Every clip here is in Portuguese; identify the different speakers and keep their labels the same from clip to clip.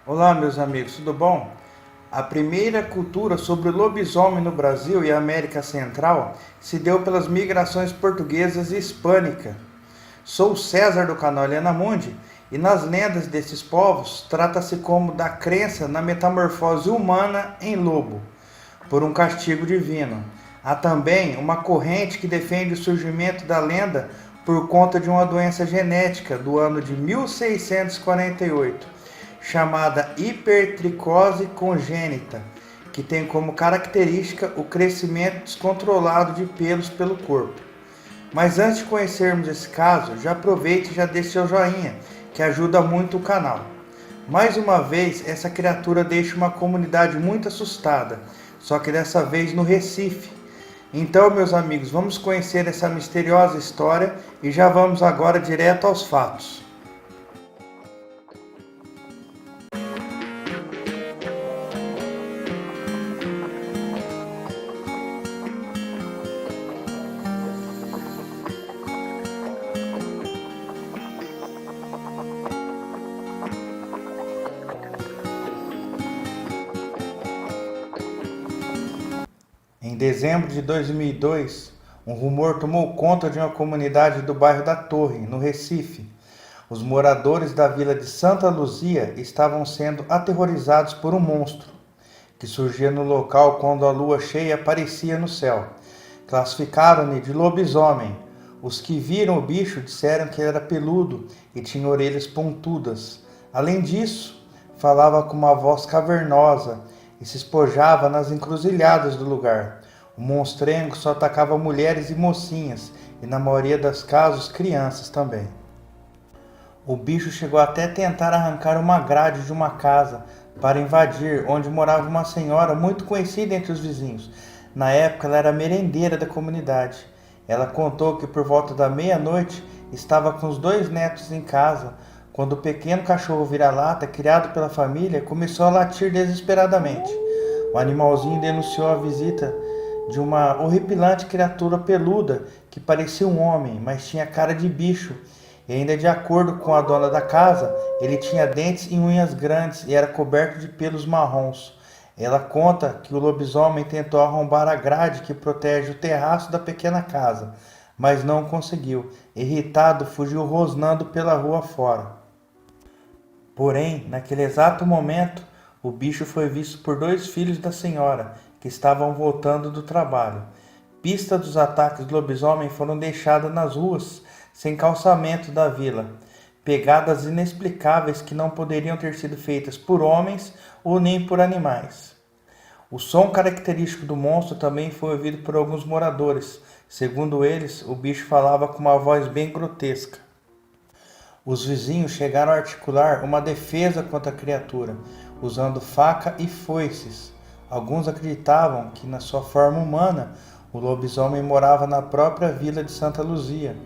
Speaker 1: Olá, meus amigos, tudo bom? A primeira cultura sobre o lobisomem no Brasil e América Central se deu pelas migrações portuguesas e hispânica. Sou César do canal Helena Mundi e nas lendas desses povos trata-se como da crença na metamorfose humana em lobo, por um castigo divino. Há também uma corrente que defende o surgimento da lenda por conta de uma doença genética do ano de 1648, chamada hipertricose congênita, que tem como característica o crescimento descontrolado de pelos pelo corpo. Mas antes de conhecermos esse caso, já aproveite e já deixe seu joinha, que ajuda muito o canal. Mais uma vez, essa criatura deixa uma comunidade muito assustada, só que dessa vez no Recife. Então, meus amigos, vamos conhecer essa misteriosa história e já vamos agora direto aos fatos. Em dezembro de 2002, um rumor tomou conta de uma comunidade do bairro da Torre, no Recife. Os moradores da vila de Santa Luzia estavam sendo aterrorizados por um monstro que surgia no local quando a lua cheia aparecia no céu. Classificaram-no de lobisomem. Os que viram o bicho disseram que era peludo e tinha orelhas pontudas. Além disso, falava com uma voz cavernosa e se espojava nas encruzilhadas do lugar. O monstrengo só atacava mulheres e mocinhas, e na maioria dos casos crianças também. O bicho chegou até a tentar arrancar uma grade de uma casa para invadir, onde morava uma senhora muito conhecida entre os vizinhos. Na época ela era merendeira da comunidade. Ela contou que por volta da meia-noite estava com os 2 netos em casa, quando o pequeno cachorro vira-lata, criado pela família, começou a latir desesperadamente. O animalzinho denunciou a visita de uma horripilante criatura peluda que parecia um homem, mas tinha cara de bicho. E ainda de acordo com a dona da casa, ele tinha dentes e unhas grandes e era coberto de pelos marrons. Ela conta que o lobisomem tentou arrombar a grade que protege o terraço da pequena casa, mas não conseguiu. Irritado, fugiu rosnando pela rua fora. Porém, naquele exato momento, o bicho foi visto por 2 filhos da senhora, que estavam voltando do trabalho. Pistas dos ataques do lobisomem foram deixadas nas ruas, sem calçamento da vila. Pegadas inexplicáveis que não poderiam ter sido feitas por homens ou nem por animais. O som característico do monstro também foi ouvido por alguns moradores. Segundo eles, o bicho falava com uma voz bem grotesca. Os vizinhos chegaram a articular uma defesa contra a criatura, usando faca e foices. Alguns acreditavam que, na sua forma humana, o lobisomem morava na própria vila de Santa Luzia.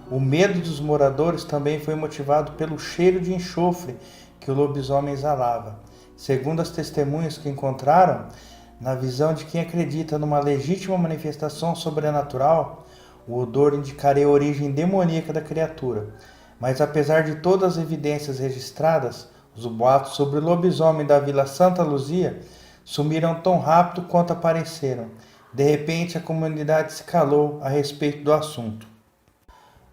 Speaker 1: O medo dos moradores também foi motivado pelo cheiro de enxofre que o lobisomem exalava. Segundo as testemunhas que encontraram, na visão de quem acredita numa legítima manifestação sobrenatural, o odor indicaria a origem demoníaca da criatura. Mas apesar de todas as evidências registradas, os boatos sobre o lobisomem da Vila Santa Luzia sumiram tão rápido quanto apareceram. De repente, a comunidade se calou a respeito do assunto.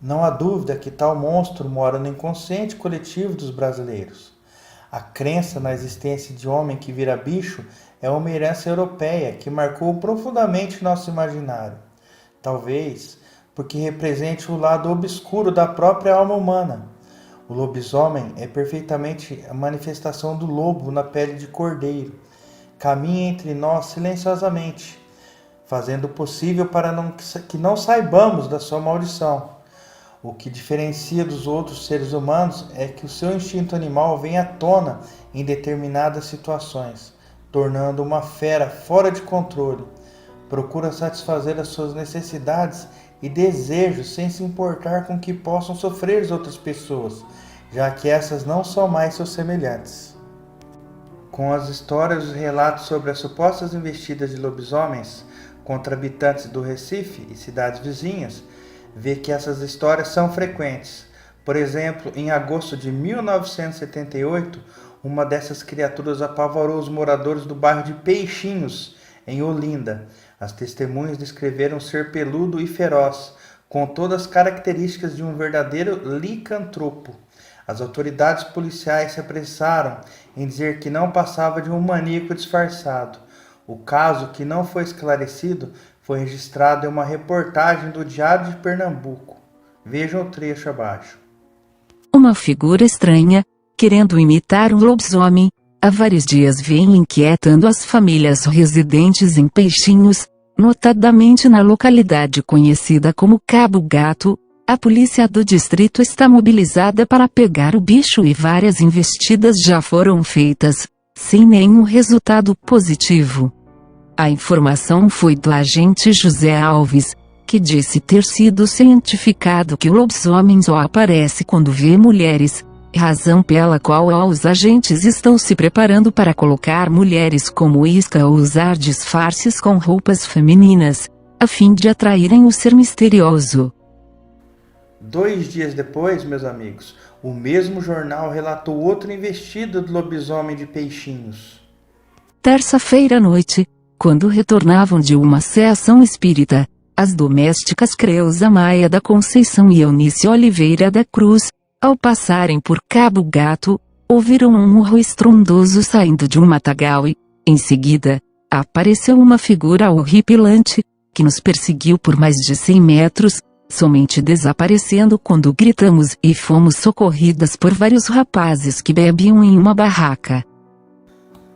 Speaker 1: Não há dúvida que tal monstro mora no inconsciente coletivo dos brasileiros. A crença na existência de homem que vira bicho é uma herança europeia que marcou profundamente nosso imaginário. Talvez porque represente o lado obscuro da própria alma humana. O lobisomem é perfeitamente a manifestação do lobo na pele de cordeiro. Caminha entre nós silenciosamente, fazendo o possível para que não saibamos da sua maldição. O que diferencia dos outros seres humanos é que o seu instinto animal vem à tona em determinadas situações, tornando uma fera fora de controle. Procura satisfazer as suas necessidades e desejos sem se importar com que possam sofrer as outras pessoas, já que essas não são mais seus semelhantes. Com as histórias e os relatos sobre as supostas investidas de lobisomens contra habitantes do Recife e cidades vizinhas, vê que essas histórias são frequentes. Por exemplo, em agosto de 1978, uma dessas criaturas apavorou os moradores do bairro de Peixinhos, em Olinda. As testemunhas descreveram ser peludo e feroz, com todas as características de um verdadeiro licantropo. As autoridades policiais se apressaram em dizer que não passava de um maníaco disfarçado. O caso, que não foi esclarecido, foi registrado em uma reportagem do Diário de Pernambuco. Vejam o trecho abaixo.
Speaker 2: Uma figura estranha, querendo imitar um lobisomem, há vários dias vem inquietando as famílias residentes em Peixinhos, notadamente na localidade conhecida como Cabo Gato. A polícia do distrito está mobilizada para pegar o bicho e várias investidas já foram feitas, sem nenhum resultado positivo. A informação foi do agente José Alves, que disse ter sido cientificado que o lobisomem só aparece quando vê mulheres, razão pela qual os agentes estão se preparando para colocar mulheres como isca ou usar disfarces com roupas femininas, a fim de atraírem o ser misterioso.
Speaker 1: 2 dias depois, meus amigos, o mesmo jornal relatou outra investida do lobisomem de Peixinhos.
Speaker 2: Terça-feira à noite, quando retornavam de uma sessão espírita, as domésticas Creuza Maia da Conceição e Eunice Oliveira da Cruz, ao passarem por Cabo Gato, ouviram um urro estrondoso saindo de um matagal e, em seguida, apareceu uma figura horripilante, que nos perseguiu por mais de 100 metros, somente desaparecendo quando gritamos e fomos socorridas por vários rapazes que bebiam em uma barraca.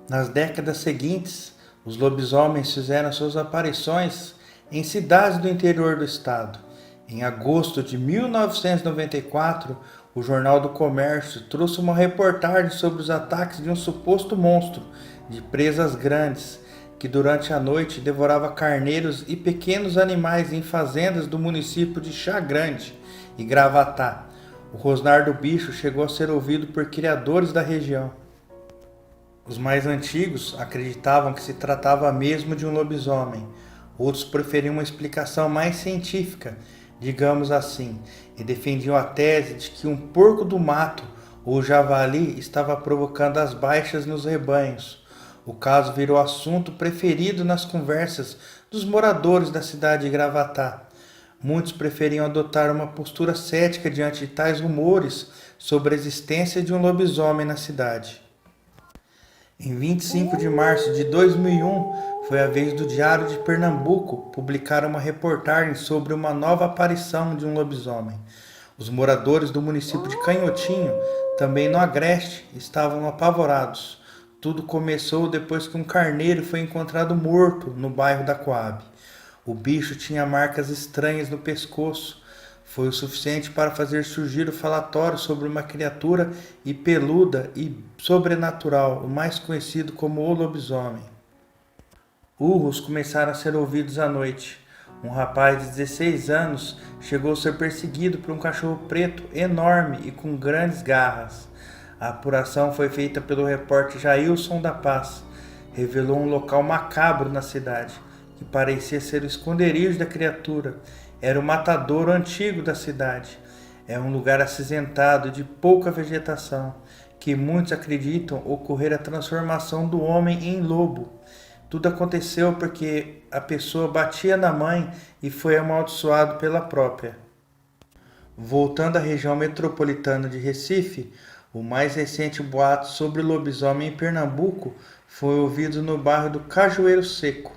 Speaker 1: Nas décadas seguintes, os lobisomens fizeram suas aparições em cidades do interior do estado. Em agosto de 1994, o Jornal do Comércio trouxe uma reportagem sobre os ataques de um suposto monstro de presas grandes, que durante a noite devorava carneiros e pequenos animais em fazendas do município de Chá Grande e Gravatá. O rosnar do bicho chegou a ser ouvido por criadores da região. Os mais antigos acreditavam que se tratava mesmo de um lobisomem. Outros preferiam uma explicação mais científica, digamos assim, e defendiam a tese de que um porco do mato ou javali estava provocando as baixas nos rebanhos. O caso virou assunto preferido nas conversas dos moradores da cidade de Gravatá. Muitos preferiam adotar uma postura cética diante de tais rumores sobre a existência de um lobisomem na cidade. Em 25 de março de 2001, foi a vez do Diário de Pernambuco publicar uma reportagem sobre uma nova aparição de um lobisomem. Os moradores do município de Canhotinho, também no Agreste, estavam apavorados. Tudo começou depois que um carneiro foi encontrado morto no bairro da Coab. O bicho tinha marcas estranhas no pescoço. Foi o suficiente para fazer surgir o falatório sobre uma criatura peluda e sobrenatural, o mais conhecido como o lobisomem. Urros começaram a ser ouvidos à noite. Um rapaz de 16 anos chegou a ser perseguido por um cachorro preto enorme e com grandes garras. A apuração foi feita pelo repórter Jailson da Paz. Revelou um local macabro na cidade, que parecia ser o esconderijo da criatura. Era o matadouro antigo da cidade. É um lugar acinzentado e de pouca vegetação, que muitos acreditam ocorrer a transformação do homem em lobo. Tudo aconteceu porque a pessoa batia na mãe e foi amaldiçoado pela própria. Voltando à região metropolitana de Recife, o mais recente boato sobre o lobisomem em Pernambuco foi ouvido no bairro do Cajueiro Seco,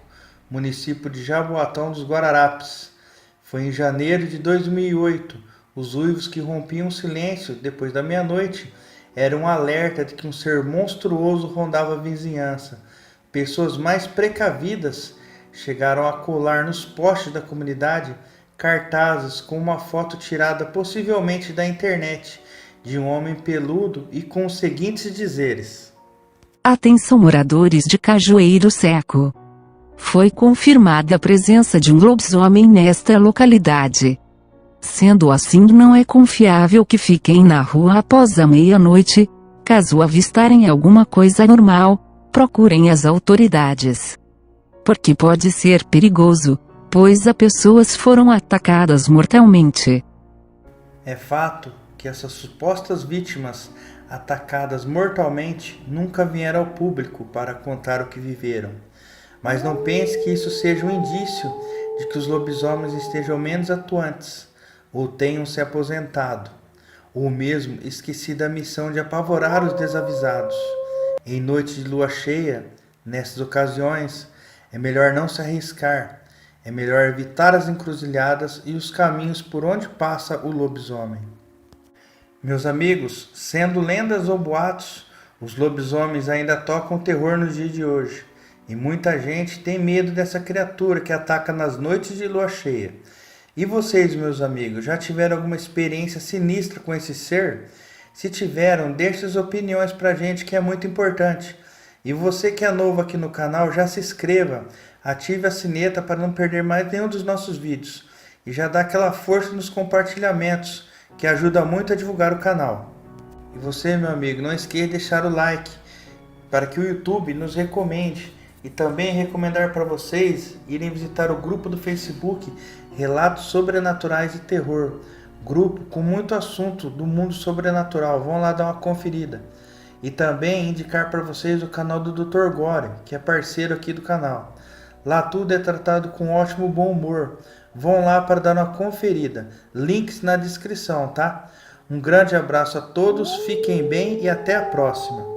Speaker 1: município de Jaboatão dos Guararapes. Foi em janeiro de 2008. Os uivos que rompiam o silêncio depois da meia-noite eram um alerta de que um ser monstruoso rondava a vizinhança. Pessoas mais precavidas chegaram a colar nos postes da comunidade cartazes com uma foto tirada possivelmente da internet de um homem peludo e com os seguintes dizeres:
Speaker 2: Atenção moradores de Cajueiro Seco. Foi confirmada a presença de um lobisomem nesta localidade. Sendo assim, não é confiável que fiquem na rua após a meia-noite. Caso avistarem alguma coisa anormal, procurem as autoridades. Porque pode ser perigoso, pois as pessoas foram atacadas mortalmente.
Speaker 1: É fato que essas supostas vítimas atacadas mortalmente, nunca vieram ao público para contar o que viveram. Mas não pense que isso seja um indício de que os lobisomens estejam menos atuantes, ou tenham se aposentado, ou mesmo esquecido a missão de apavorar os desavisados. Em noite de lua cheia, nessas ocasiões, é melhor não se arriscar, é melhor evitar as encruzilhadas e os caminhos por onde passa o lobisomem. Meus amigos, sendo lendas ou boatos, os lobisomens ainda tocam terror no dia de hoje. E muita gente tem medo dessa criatura que ataca nas noites de lua cheia. E vocês, meus amigos, já tiveram alguma experiência sinistra com esse ser? Se tiveram, deixe as opiniões pra gente, que é muito importante. E você que é novo aqui no canal, já se inscreva, ative a sineta para não perder mais nenhum dos nossos vídeos. E já dá aquela força nos compartilhamentos, que ajuda muito a divulgar o canal. E você, meu amigo, não esqueça de deixar o like, para que o YouTube nos recomende. E também recomendar para vocês irem visitar o grupo do Facebook Relatos Sobrenaturais e Terror. Grupo com muito assunto do mundo sobrenatural. Vão lá dar uma conferida. E também indicar para vocês o canal do Dr. Gore, que é parceiro aqui do canal. Lá tudo é tratado com ótimo bom humor. Vão lá para dar uma conferida. Links na descrição, tá? Um grande abraço a todos, fiquem bem e até a próxima.